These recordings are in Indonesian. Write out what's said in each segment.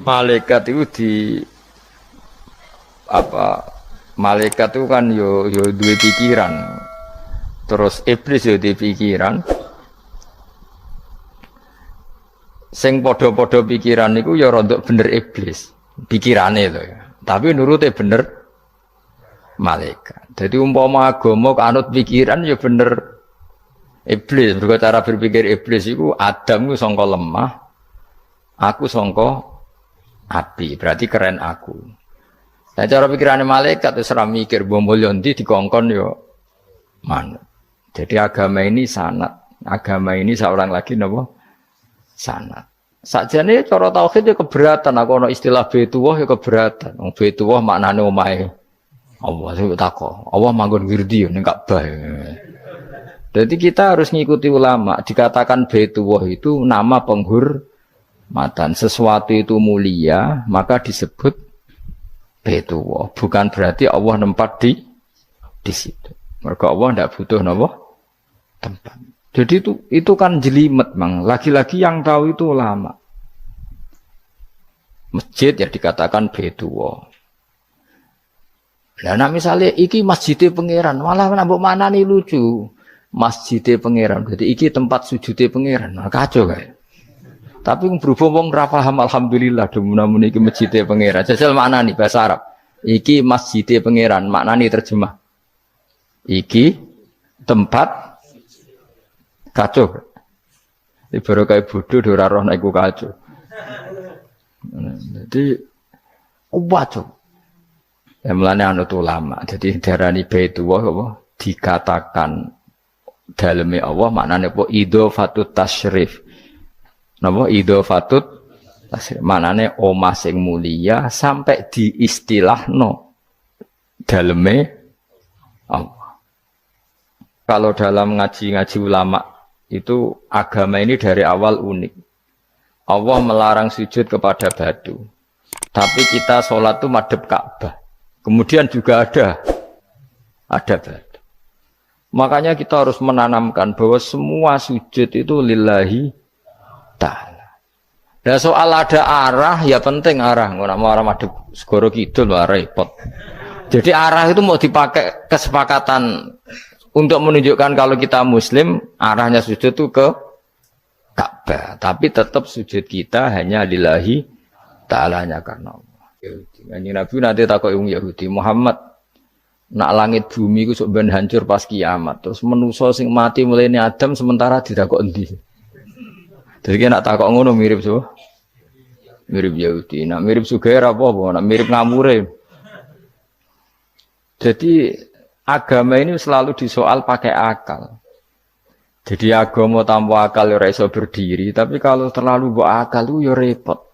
Malaikat itu di apa? Malaikat itu kan yo dua pikiran. Terus iblis yo di pikiran. Sing podo-podo pikiran itu ya rontok bener iblis pikirannya itu ya. Tapi nurutnya bener malaikat. Jadi umpama agama kanut pikiran ya bener iblis. Berikut cara berpikir iblis itu Adam itu sangka lemah, aku sangka api. Berarti keren aku. Nah cara pikirannya malaikat itu seram mikir bombolyondi dikongkon yo manut. Jadi agama ini sanat. Agama ini seorang lagi napa? Sanat. Sakjane cara tauhid ya keberatan. Aku ana istilah Baitullah ya keberatan. Wong Baitullah maknane omahe Allah sing takok. Allah manggon wirdi ning Ka'bah. Jadi kita harus ngikuti ulama. Dikatakan Baitullah itu nama penghormatan. Sesuatu itu mulia, maka disebut Baitullah. Bukan berarti Allah nempat di situ. Mergo Allah ndak butuh napa? Tempat. Jadi itu kan jelimet, Mang. Lagi-lagi yang tahu itu ulama. Masjid ya dikatakan Baitullah. Nah misalnya iki masjidnya pangeran, malah nambah mana nih lucu. Masjidnya pangeran, jadi iki tempat sujudnya pangeran. Nah, kacau kan? Tapi berhubung wong ra paham alhamdulillah demun iki masjidnya pangeran. Jajal mana nih bahasa Arab? Iki masjidnya pangeran, maknane terjemah. Iki tempat kacau. Baru kayak bodoh ora roh nek iku kacau. Jadi kacau. Ya mulane anut ulama. Jadi darani Baitullah apa dikatakan daleme Allah maknane apa idhofatut tasyrif. Napa idhofatut tasyrif maknane omah sing mulia sampai diistilahno daleme Allah. Kalau dalam ngaji-ngaji ulama itu agama ini dari awal unik. Allah melarang sujud kepada batu. Tapi kita sholat itu madhep Ka'bah. Kemudian juga ada batu. Makanya kita harus menanamkan bahwa semua sujud itu lillahi ta'ala. Dan soal ada arah, ya penting arah. Nggak mau arah madhep segoro kidul, wah repot. Jadi arah itu mau dipakai kesepakatan untuk menunjukkan kalau kita muslim, arahnya sujud itu ke Ka'bah. Tapi tetap sujud kita hanya lillahi ta'alanya karena Allah. Kanjeng Nabi nanti takut orang Yahudi, Muhammad nak langit bumi itu sok ben hancur pas kiamat. Terus manusa sing mati mulai Adam sementara ditakok endi. Jadi nak takok ngono mirip so. Mirip Yahudi. Nak mirip Sugair apa? Nak mirip ngamure. Jadi agama ini selalu disoal pakai akal. Jadi agama tanpa akal ya iso berdiri, tapi kalau terlalu bawa akal itu ya repot.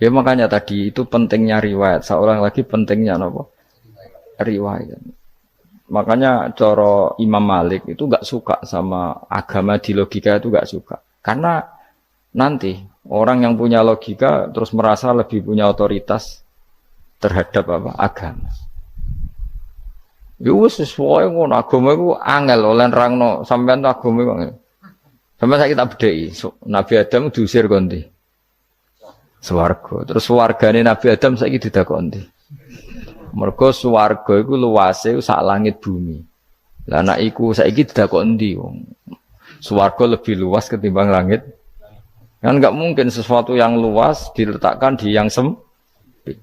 Ya makanya tadi itu pentingnya riwayat. Seorang lagi pentingnya apa? Riwayat. Makanya coro Imam Malik itu enggak suka sama agama di logika itu enggak suka. Karena nanti orang yang punya logika terus merasa lebih punya otoritas terhadap apa? Agama. Ya wis sesuai ngono agama iku angel oleh nerangno sampean agama iku. Sampeyan saiki tak bedheki. Nabi Adam diusir kondi. Swarga. Terus swargane Nabi Adam saiki didakon ndi? Mergo swarga iku luase sak langit bumi. Lah nek iku saiki didakon ndi wong? Swarga lebih luas ketimbang langit. Kan enggak mungkin sesuatu yang luas diletakkan di yang sempit.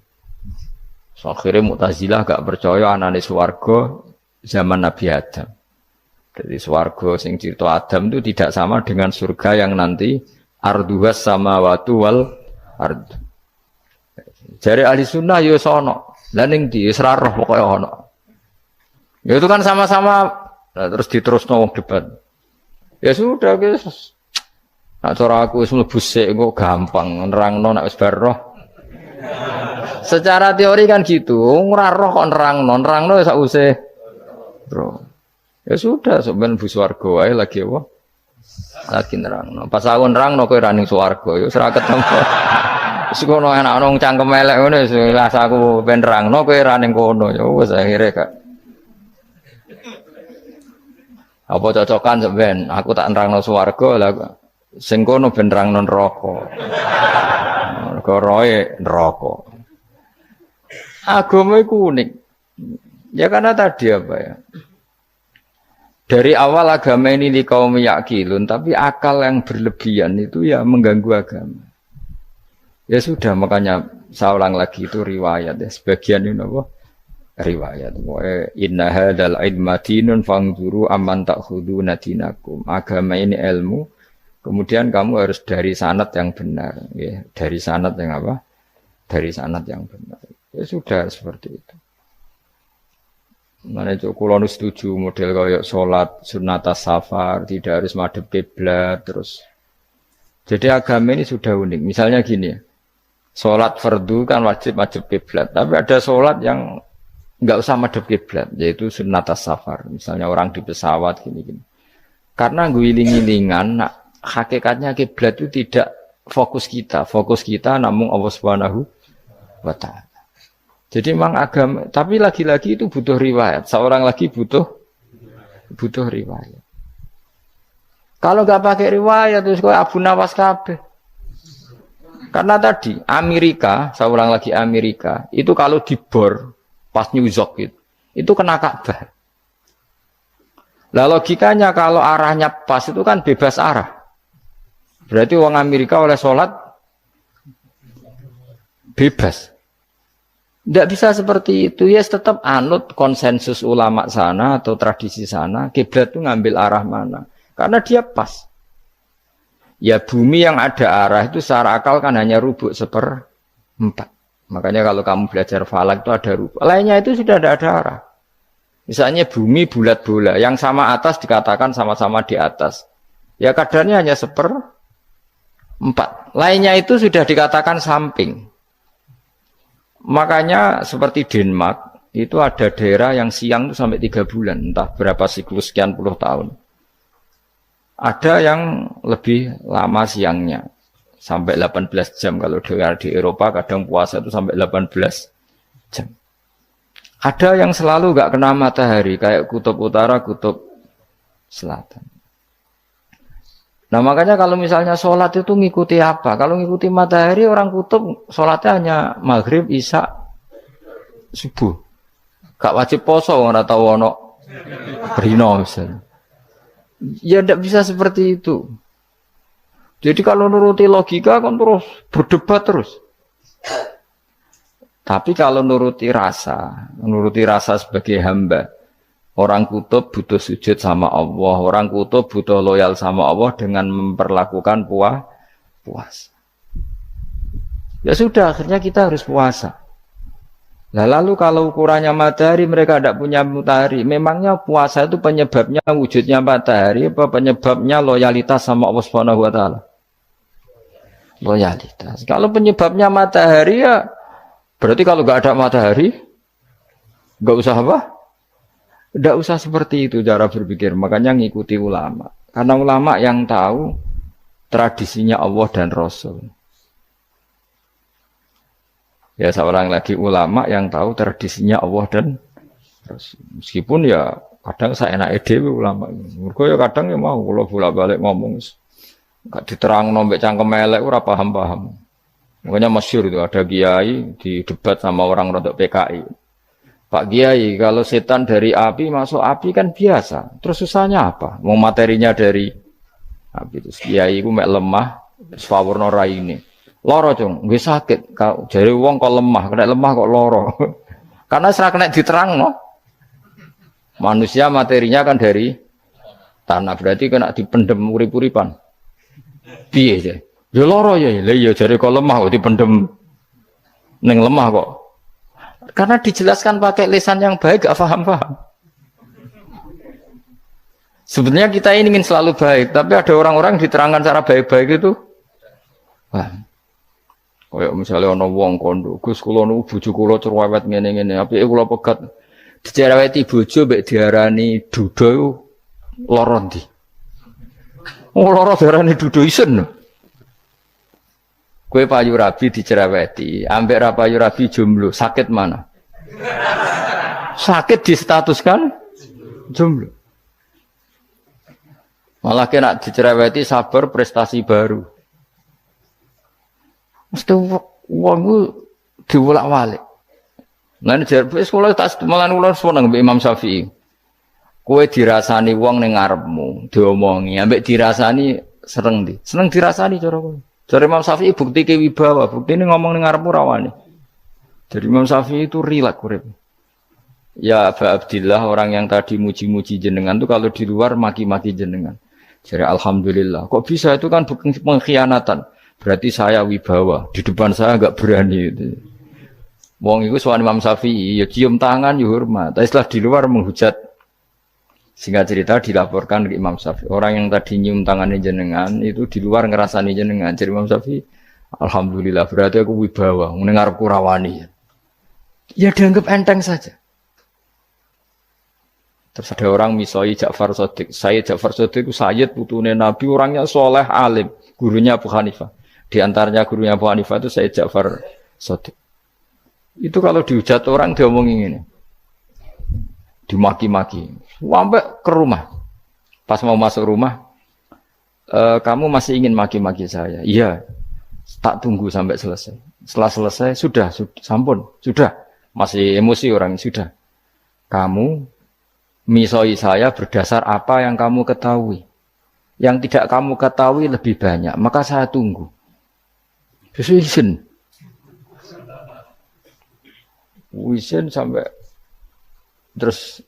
So, akhirnya Mu'tazilah gak percaya anane swarga zaman Nabi Adam. Jadi swarga sing cerita Adam itu tidak sama dengan surga yang nanti arduhas samawati wal ard. Jare ahli sunnah ya sono. Lah ning ndi wis ra roh pokoke ono. Ya itu kan sama-sama terus diterusno wong debat. Ya sudah guys. Nak cara aku wis mlebu sik kok gampang nerangno nek wis bar roh. Secara teori kan gitu, ora roh kok nerangno sak usih. Bro. Ya sudah, sampean bu swarga wae lagi apa? Lagi nerangno. Pas aku nerangno kowe ra ning swarga, ya wis ra ketemu. Wis kono enak nang cangkem elek ngono wis aku ben nerangno kowe ra ning kono, ya wis akhire gak. Apa cocokan sampean? Aku tak nerangno swarga lah. Sing kono ben nerangno neraka. Mergo roe neraka. Agama iku unik. Ya karena tadi apa ya? Dari awal agama ini di kaum yakilun, tapi akal yang berlebihan itu ya mengganggu agama. Ya sudah, makanya saya ulang lagi itu riwayat ya. Sebagian ini apa? Riwayat. Inna hadzal ilma dinun fangzuru amman ta'khuduna dinakum. Agama ini ilmu, kemudian kamu harus dari sanad yang benar. Ya, dari sanad yang apa? Dari sanad yang benar. Ya sudah seperti itu. Mana itu kalau setuju model kayak sholat sunat safar tidak harus madhep kiblat terus. Jadi agama ini sudah unik. Misalnya gini ya, sholat fardu kan wajib kiblat, tapi ada sholat yang nggak usah madhep kiblat, yaitu sunat safar. Misalnya orang di pesawat gini. Karena guling-gilingan, hakikatnya kiblat itu tidak fokus kita namun Allah Subhanahu wa Ta'ala. Jadi memang agama, tapi lagi-lagi itu butuh riwayat. Seorang lagi butuh riwayat. Kalau nggak pakai riwayat terus kok Abu Nawas kabeh. Karena tadi Amerika, seorang lagi Amerika, itu kalau dibor pas New York itu kena Ka'bah. Lah logikanya kalau arahnya pas itu kan bebas arah. Berarti orang Amerika oleh sholat bebas. Tidak bisa seperti itu, ya tetap anut konsensus ulama sana atau tradisi sana, kiblat itu ngambil arah mana, karena dia pas. Ya bumi yang ada arah itu secara akal kan hanya rubuk 1/4. Makanya kalau kamu belajar falak itu ada rubuk, lainnya itu sudah ada arah. Misalnya bumi bulat bola, yang sama atas dikatakan sama-sama di atas, ya kadarnya hanya 1/4, lainnya itu sudah dikatakan samping. Makanya seperti Denmark itu ada daerah yang siang itu sampai 3 bulan, entah berapa siklus sekian puluh tahun. Ada yang lebih lama siangnya sampai 18 jam. Kalau daerah di Eropa kadang puasa itu sampai 18 jam. Ada yang selalu nggak kena matahari kayak kutub utara, kutub selatan. Nah makanya kalau misalnya sholat itu ngikuti apa? Kalau ngikuti matahari orang kutub sholatnya hanya maghrib, isya, subuh. Gak wajib poso orang tahu ono berino misalnya. Ya tidak bisa seperti itu. Jadi kalau nuruti logika kan terus berdebat terus. Tapi kalau nuruti rasa sebagai hamba. Orang kutub butuh sujud sama Allah. Orang kutub butuh loyal sama Allah dengan memperlakukan puasa. Ya sudah, akhirnya kita harus puasa. Nah, lalu kalau ukurannya matahari, mereka tidak punya matahari. Memangnya puasa itu penyebabnya wujudnya matahari, apa penyebabnya loyalitas sama Allah Subhanahu wa Ta'ala? Loyalitas. Kalau penyebabnya matahari ya, berarti kalau nggak ada matahari, nggak usah apa? Tidak usah seperti itu cara berpikir, makanya ngikuti ulama. Karena ulama yang tahu tradisinya Allah dan Rasul. Ya seorang lagi ulama yang tahu tradisinya Allah dan Rasul. Meskipun ya kadang saya enak dewe ulama. Mergo ya kadang ya mau kalau bolak-balik ngomong gak diterang nombek cangkem elek ora paham-paham. Makanya masyhur itu ada kiai di debat sama orang rodok PKI. Pak Kiai, kalau setan dari api masuk api kan biasa. Terus susahnya apa? Mau materinya dari api itu. Kiai itu mek lemah, sawurna raine. Loro cung, nggih sakit. Jare wong kok lemah, kena lemah kok loro. Karena serak kena diterangno. Manusia materinya kan dari tanah, berarti kena dipendem urip-uripan. Piye ya? Ya loro ya. Lah ya jare kok lemah kok dipendem ning lemah kok. Karena dijelaskan pakai lisan yang baik, gak paham-paham. Sebenarnya kita ini ingin selalu baik, tapi ada orang-orang diterangkan cara baik-baik itu. Wah, kayak misalnya ono wong kondo, Gus kula nu bojo kula cerewet ngene-ngene, apike kula pegat dicereweti bojo mbek diarani duda lara ndi? Oh lara diarani duda isen. Kue payu rabi dicereweti, ambek ra payu rabi jomblo, sakit mana? Sakit distatuskan jomblo. Malah kena dicereweti sabar prestasi baru. Mesti wong ku diwolak-walik. Lan jarpe sekolah tak malan kula seneng mbek Imam Syafi'i. Kowe dirasani wong ning ngarepmu, diomongi, ambek dirasani seneng ndi? Seneng dirasani cara kowe. Cara Imam Syafi'i bukti ke wibawa, buktine ngomong ning ngarepmu rawani. Jadi Imam Syafi'i itu rileks urip. Ya Aba Abdillah, orang yang tadi muji-muji jenengan itu kalau di luar maki-maki jenengan. Jadi alhamdulillah. Kok bisa itu kan bukan pengkhianatan. Berarti saya wibawa. Di depan saya enggak berani itu. Wong iku sowan Imam Syafi'i ya cium tangan ya hormat. Tapi setelah di luar menghujat. Singkat cerita dilaporkan ke Imam Syafi'i. Orang yang tadi nyium tangannya jenengan itu di luar ngerasani jenengan. Jadi Imam Syafi'i, alhamdulillah berarti aku wibawa. Ngarepku rawani. Ya dianggap enteng saja. Terus ada orang misoi Ja'far Shadiq. Sayyid Ja'far Shadiq itu Sayyid putune Nabi, orangnya soleh, alim. Gurunya Abu Hanifah. Di antaranya gurunya Abu Hanifah itu Sayyid Ja'far Shadiq. Itu kalau dihujat orang diomongin ini. Dimaki-maki. Sampai ke rumah. Pas mau masuk rumah, kamu masih ingin maki-maki saya? Iya. Tak tunggu sampai selesai. Setelah selesai, sudah sampun. Sudah. Masih emosi orang, sudah. Kamu misoi saya berdasar apa yang kamu ketahui. Yang tidak kamu ketahui lebih banyak. Maka saya tunggu. Sesuai izin. Izin sampai. Terus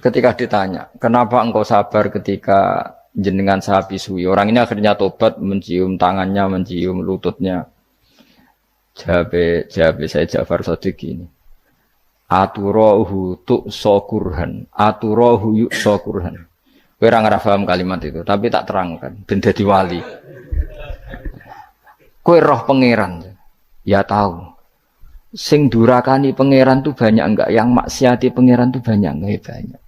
ketika ditanya, kenapa engkau sabar ketika jenengan saya pisui? Orang ini akhirnya tobat, mencium tangannya, mencium lututnya. Jawab saya Ja'far Shadiq ini. Aturahu tu'sokurhan, aturahu yu'sokurhan. Kowe ora ngrafaham kalimat itu, tapi tak terangkan ben dadi wali. Kowe roh pangeran. Ya tahu. Sing durakani pangeran tuh banyak enggak? Yang maksiati pangeran tuh banyak enggak? Banyak.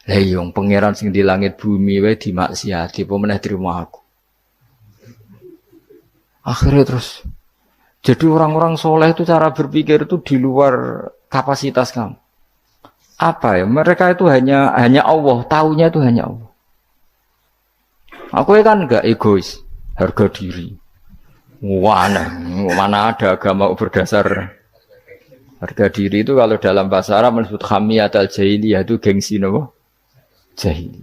Lah yung pangeran sing di langit bumi wae dimaksiati, apa meneh trimo aku. Akhirnya terus jadi orang-orang soleh itu cara berpikir itu di luar kapasitas kamu. Apa ya? Mereka itu hanya Allah, taunya itu hanya Allah. Aku kan enggak egois, harga diri. Mana ada agama berdasar harga diri itu kalau dalam bahasa Arab disebut hamiyat al-jahiliyah itu gengsi napa? Jahili.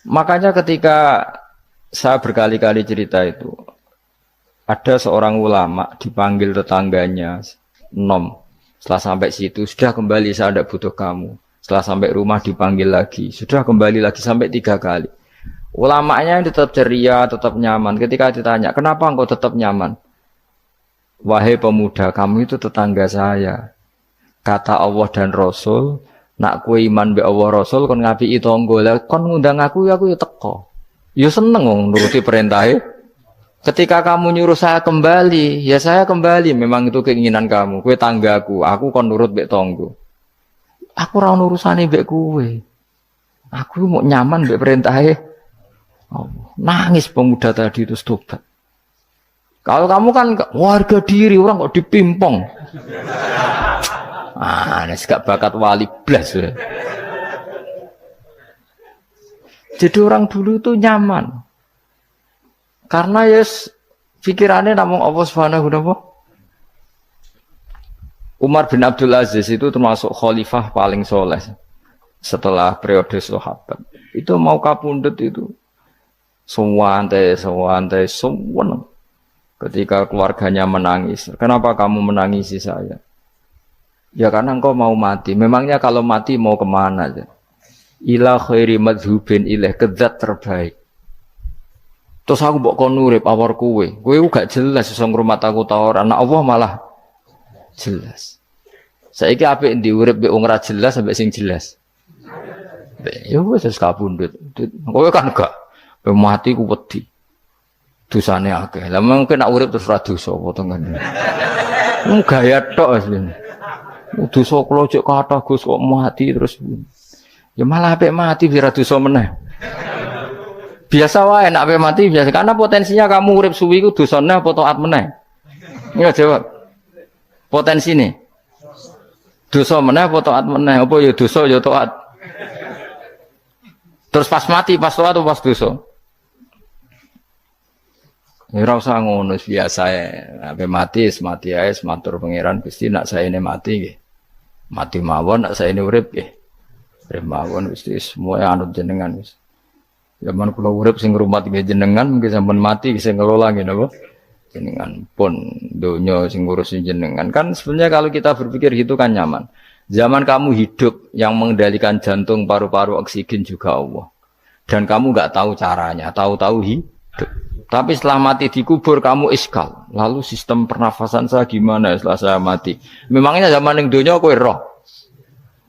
Makanya ketika saya berkali-kali cerita itu, ada seorang ulama dipanggil tetangganya, nom. Setelah sampai situ, sudah kembali saya tidak butuh kamu. Setelah sampai rumah dipanggil lagi, sudah kembali lagi sampai 3 kali. Ulamanya tetap ceria, tetap nyaman. Ketika ditanya, kenapa engkau tetap nyaman? Wahai pemuda, kamu itu tetangga saya. Kata Allah dan Rasul, nak kue iman be Allah Rasul, kon ngapii tonggo, kon ngundang aku ya teko. Ya seneng nuruti perintahnya. Ketika kamu nyuruh saya kembali, ya saya kembali. Memang itu keinginan kamu. Kue tanggaku, aku kon nurut bek tonggo. Aku ora urusane bek kue. Aku mau nyaman bek perintahnya. Oh, nangis pemuda tadi itu tobat. Kalau kamu kan warga diri, orang kok dipimpong. Nes gak bakat wali blas. Jadi orang dulu itu nyaman. Karena pikirannya namun Allah Subhanahu wa ta'ala. Umar bin Abdul Aziz itu termasuk khalifah paling soleh setelah periode sahabat. Itu mau kapundhut itu santai. Ketika keluarganya menangis, kenapa kamu menangisi saya? Ya karena engkau mau mati. Memangnya kalau mati mau kemana aja? Ila khairi madhubin ilaih, kedzat terbaik. Terus aku mbok kon urip awor kowe gak jelas iso ngrumat aku ta ora. Anak Allah malah jelas. Saiki apik ndi urip mbek wong ora jelas sampai sing jelas. Ya wis kapundhut. Kowe kan gak mati ku wedi. Dosane akeh. Lah mungkin nek urip terus ora dosa apa to ngene. Gaya tok asline. Dosa kula cek kathah Gus kok mati terus. Ya malah apik mati biar dosa meneh. Biasa wae nek ape mati biasa karena potensinya kamu urip suwi ku dosane apa taat meneh. Ya jawab. Potensine. Dosa meneh apa taat meneh? Apa ya dosa ya taat. Terus pas mati, pas tua atau pas dosa? Ya ora usah ngono biasa ya. Sampai mati, mati ae matur pangeran Gusti nak saene mati nggih. Mati mawon nak saene urip nggih. Urip mawon Gusti semua anut jenengan wis. Zaman kula urip sing ngrumat nggih jenengan mungkin sampean mati sing ngelola nggih napa? Jenengan pun donya sing ngurusin jenengan. Kan sebenarnya kalau kita berpikir gitu kan nyaman. Zaman kamu hidup yang mengendalikan jantung, paru-paru, oksigen juga Allah. Dan kamu nggak tahu caranya, tahu-tahu hidup. Tapi setelah mati dikubur kamu iskal. Lalu sistem pernafasan saya gimana setelah saya mati? Memangnya zaman yang dunia kowe roh.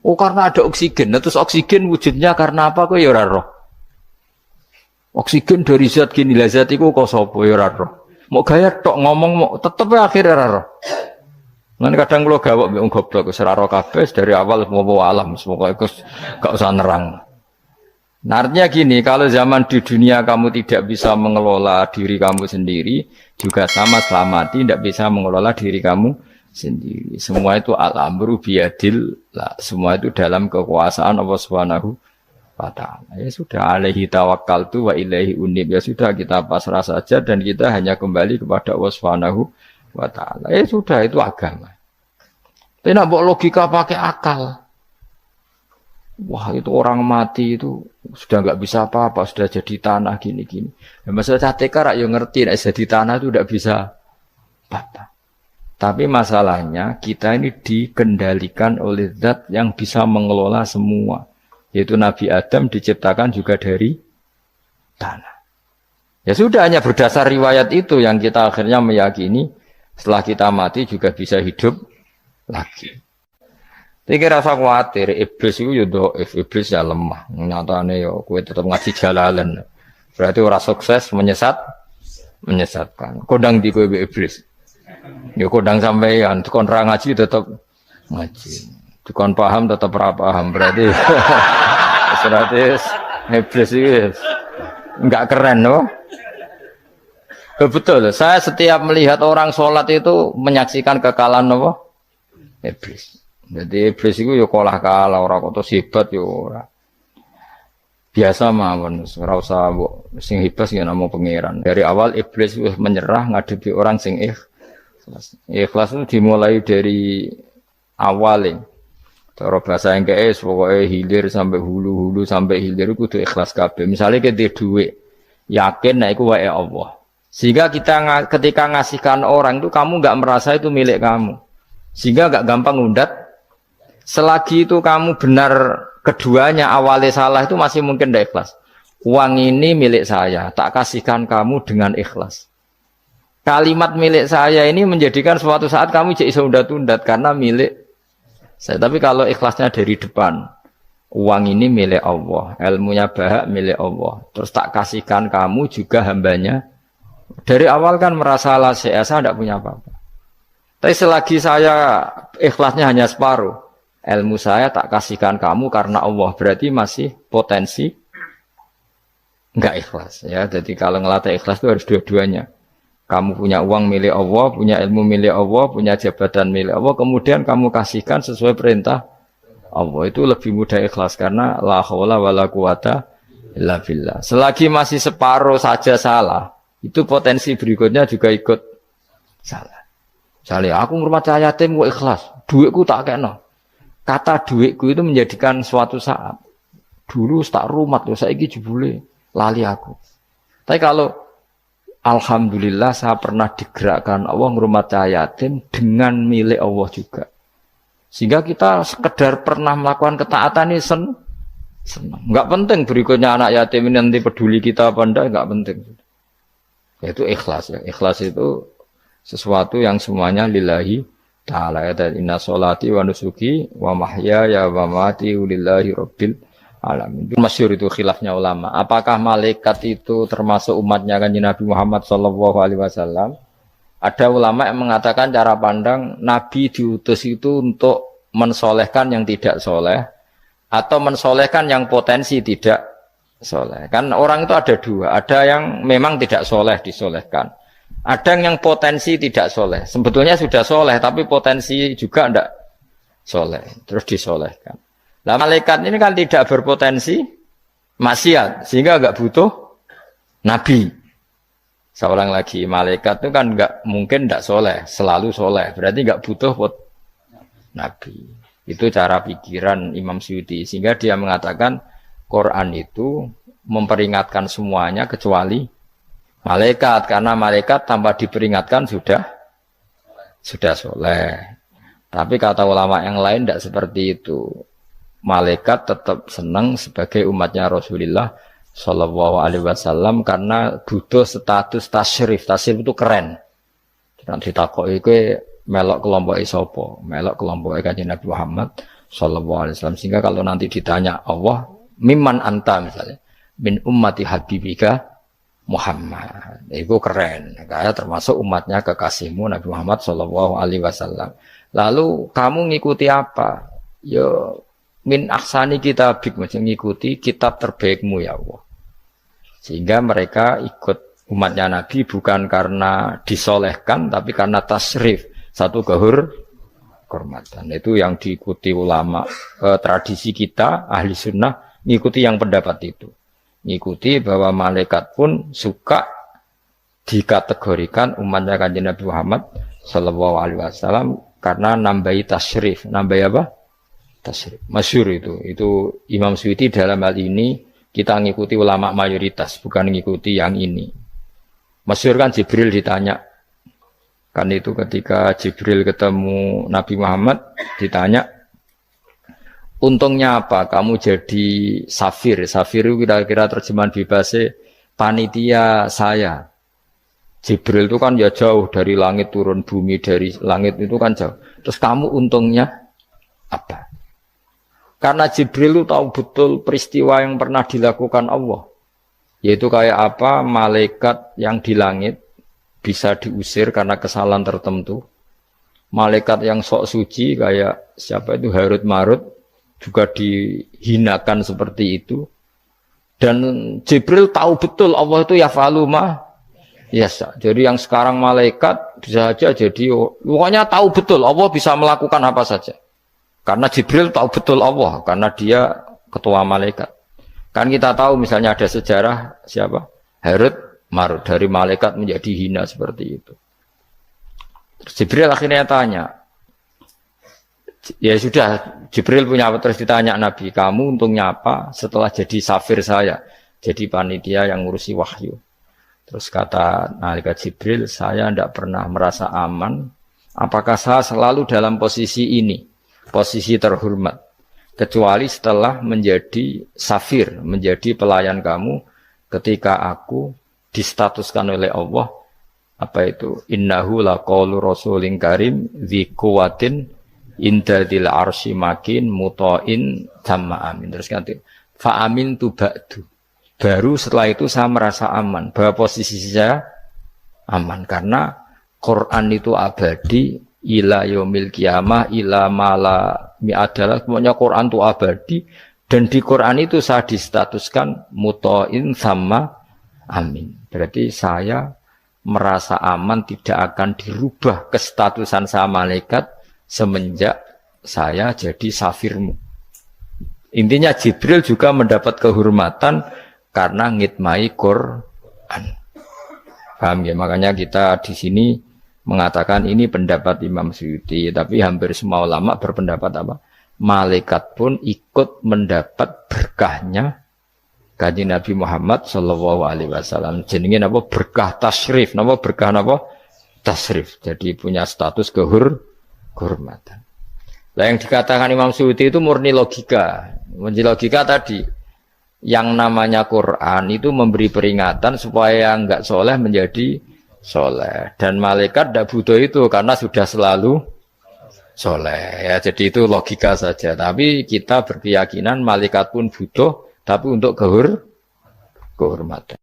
Oh karena ada oksigen. Nah, terus oksigen wujudnya karena apa kowe ya ora roh. Oksigen dari zat gini lah zat iku kok sapa ya ora roh. Mau gaya tok ngomong mau tetep akhir ora roh. Lan kadang kula gawok mbek wong goblok wis ora roh kabeh dari awal mau alam semoga iku gak usah nerang. Nah, artinya gini, kalau zaman di dunia kamu tidak bisa mengelola diri kamu sendiri, juga sama setelah mati tidak bisa mengelola diri kamu sendiri. Semua itu al-amru biyadil, semua itu dalam kekuasaan Allah Subhanahu wa ta'ala. Ya sudah, alaihi tawakkaltu wa ilaihi unib. Ya sudah, kita pasrah saja dan kita hanya kembali kepada Allah Subhanahu wa ta'ala. Ya sudah, itu agama. Tapi nak bawa logika pakai akal. Wah itu orang mati itu sudah nggak bisa apa-apa, sudah jadi tanah gini-gini. Ya, masalah catekar yang ngerti, nah, jadi tanah itu tidak bisa apa-apa. Tapi masalahnya kita ini dikendalikan oleh zat yang bisa mengelola semua. Yaitu Nabi Adam diciptakan juga dari tanah. Ya sudah hanya berdasar riwayat itu yang kita akhirnya meyakini setelah kita mati juga bisa hidup lagi. Tapi rasa khawatir, iblis itu ya do'if, iblis ya lemah. Nyatanya ya, kue tetap ngaji jalalan. Berarti orang sukses menyesatkan. Kodang di kue iblis. Ya kodang sampeyan, tukon ra ngaji tetap ngaji. Tukon paham tetap ra paham. Berarti iblis itu enggak keren loh. Betul, saya setiap melihat orang sholat itu menyaksikan kekalahan apa? Iblis. Jadi iblis itu ya kalah ora kok hebat ya ora. Biasa mawon, ora usah sing hebat ya namung pangeran. Dari awal iblis wis menyerah ngadepi orang sing ikhlas. Ikhlas itu dimulai dari awal. Cara bahasa Inggris pokoke hilir sampai hulu sampai hilir kudu ikhlas kabeh. Misale kita duit, yakin nek iku wae Allah. Sehingga kita ketika ngasihkan orang itu kamu enggak merasa itu milik kamu. Sehingga enggak gampang ngundat. Selagi itu kamu benar keduanya awalnya salah itu masih mungkin tidak ikhlas. Uang ini milik saya, tak kasihkan kamu dengan ikhlas. Kalimat milik saya ini menjadikan suatu saat kamu jadi undat-undat karena milik saya. Tapi kalau ikhlasnya dari depan, uang ini milik Allah, ilmunya bahak milik Allah. Terus tak kasihkan kamu juga hambanya. Dari awal kan merasa saya tidak punya apa-apa. Tapi selagi saya ikhlasnya hanya separuh. Ilmu saya tak kasihkan kamu karena Allah, berarti masih potensi enggak ikhlas ya. Jadi kalau ngelatih ikhlas itu harus dua-duanya. Kamu punya uang milik Allah, punya ilmu milik Allah, punya jabatan milik Allah, kemudian kamu kasihkan sesuai perintah Allah, itu lebih mudah ikhlas karena la haula wala quwata illa billah. Selagi masih separuh saja salah, itu potensi berikutnya juga ikut salah. Misalnya aku ngurmat yatim kok ikhlas, duitku tak kena. Kata duitku itu menjadikan suatu saat. Dulu tak rumat, saiki jebule lali aku. Tapi kalau alhamdulillah saya pernah digerakkan Allah ngurmat yatim dengan milik Allah juga. Sehingga kita sekedar pernah melakukan ketaatan ini senang. Enggak penting berikutnya anak yatim ini nanti peduli kita apa enggak, enggak penting. Itu ikhlas ya. Ikhlas itu sesuatu yang semuanya lillahi ta'ala ya, dan inna sholati wa nusuki wa mahyaya wa mamati lillahi rabbil alamin. Masyhur itu khilafnya ulama. Apakah malaikat itu termasuk umatnya Kanjeng Nabi Muhammad sallallahu alaihi wasallam? Ada ulama yang mengatakan cara pandang Nabi diutus itu untuk mensolehkan yang tidak soleh atau mensolehkan yang potensi tidak soleh. Kan orang itu ada dua, ada yang memang tidak soleh disolehkan. Ada yang potensi tidak soleh. Sebetulnya sudah soleh, tapi potensi juga tidak soleh. Terus disolehkan. Nah, malaikat ini kan tidak berpotensi maksiat sehingga nggak butuh nabi. Seorang lagi malaikat itu kan nggak mungkin nggak soleh, selalu soleh. Berarti nggak butuh nabi. Itu cara pikiran Imam Suyuti. Sehingga dia mengatakan Quran itu memperingatkan semuanya kecuali malaikat. Karena malaikat tanpa diperingatkan sudah soleh. Tapi kata ulama yang lain tidak seperti itu. Malaikat tetap senang sebagai umatnya Rasulullah Shallallahu Alaihi Wasallam karena butuh status tasyrif. Tasyrif itu keren. Nanti takoi ke melok kelompok isopo, melok kelompok Kanjeng Nabi Muhammad Shallallahu Alaihi Wasallam. Sehingga kalau nanti ditanya Allah, mimman anta misalnya, min ummati habibika Muhammad, itu keren. Kayak termasuk umatnya kekasihmu Nabi Muhammad Shallallahu Alaihi Wasallam. Lalu kamu ngikuti apa? Yo min ahsani kitabik, macam ngikuti kitab terbaikmu ya Allah. Sehingga mereka ikut umatnya Nabi bukan karena disolehkan, tapi karena tasrif, satu kehormatan. Itu yang diikuti ulama. Tradisi kita, ahli sunnah, ngikuti yang pendapat itu. Ngikuti bahwa malaikat pun suka dikategorikan umatnya Kanjeng Nabi Muhammad Sallallahu Alaihi Wasallam karena nambahi tasrif. Nambahi apa? Tasrif. Masyhur itu Imam Suyuti dalam hal ini kita ngikuti ulama mayoritas, bukan ngikuti yang ini. Masyhur kan Jibril ditanya, kan itu ketika Jibril ketemu Nabi Muhammad ditanya, untungnya apa kamu jadi safir? Safir itu kira-kira terjemahan bebasnya panitia saya. Jibril itu kan ya jauh dari langit turun bumi, dari langit itu kan jauh. Terus kamu untungnya apa? Karena Jibril itu tahu betul peristiwa yang pernah dilakukan Allah. Yaitu kayak apa malaikat yang di langit bisa diusir karena kesalahan tertentu. Malaikat yang sok suci kayak siapa itu Harut Marut juga dihinakan seperti itu. Dan Jibril tahu betul Allah itu yaf'alu ma yasha. Jadi yang sekarang malaikat bisa saja jadi pokoknya tahu betul Allah bisa melakukan apa saja. Karena Jibril tahu betul Allah, karena dia ketua malaikat. Kan kita tahu misalnya ada sejarah siapa? Harut Marut, dari malaikat menjadi hina seperti itu. Terus Jibril akhirnya tanya, ya sudah, Jibril punya apa? Terus ditanya Nabi, kamu untungnya apa setelah jadi safir saya, jadi panitia yang ngurusi wahyu. Terus kata malaikat Jibril, saya tidak pernah merasa aman, apakah saya selalu dalam posisi ini? Posisi terhormat, kecuali setelah menjadi safir, menjadi pelayan kamu ketika aku distatuskan oleh Allah apa itu innahu laqaulu rasulin karim dzi quwwatin inda dzil arsy makin muta'in tamma amin. Terus ganti fa amin tu ba'du, baru setelah itu saya merasa aman bahwa posisi saya aman karena Quran itu abadi ila yaumil qiyamah ila mala mi'adalah, semuanya Quran itu abadi dan di Quran itu saya distatuskan muta'in sama amin. Berarti saya merasa aman tidak akan dirubah kestatusan saya malaikat semenjak saya jadi safirmu. Intinya Jibril juga mendapat kehormatan karena ngitmai Quran. Paham ya? Makanya kita di sini mengatakan ini pendapat Imam Suyuti, tapi hampir semua ulama berpendapat apa? Malaikat pun ikut mendapat berkahnya Kanjeng Nabi Muhammad Shallallahu Alaihi Wasallam. Jenenge apa? Berkah tasrif, apa berkah apa? Tasrif. Jadi punya status kehormatan. Nah, yang dikatakan Imam Suyuti itu murni logika. Murni logika tadi, yang namanya Quran itu memberi peringatan supaya enggak soleh menjadi soleh, dan malaikat tidak butuh itu karena sudah selalu soleh ya. Jadi itu logika saja, tapi kita berkeyakinan malaikat pun butuh, tapi untuk kehormatan.